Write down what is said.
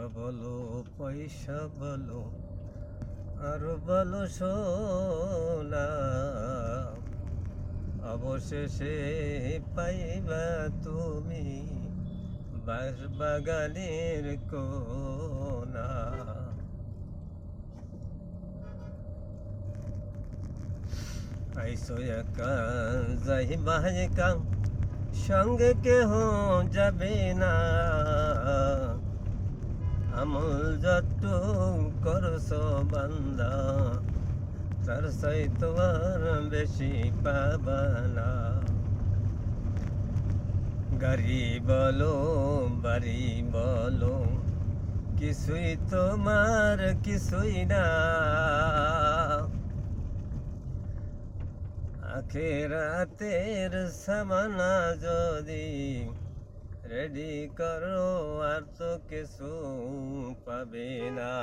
টাকা বলো পয়সা বলো আর বলো সোনা, অবশেষে পাইবা তুমি বাগানের কোনা। আইসো একা যাইবা একা, সঙ্গে কেহ যাবে না। আমল যত করছ বান্দা, তার চাইতো আর বেশি পাবা না। গাড়ি বলো বাড়ি বলো, কিছুই তোমার কিছুই না। আখিরাতের সামানা যদি রেডি করো, আর তো কিছু পাবে না।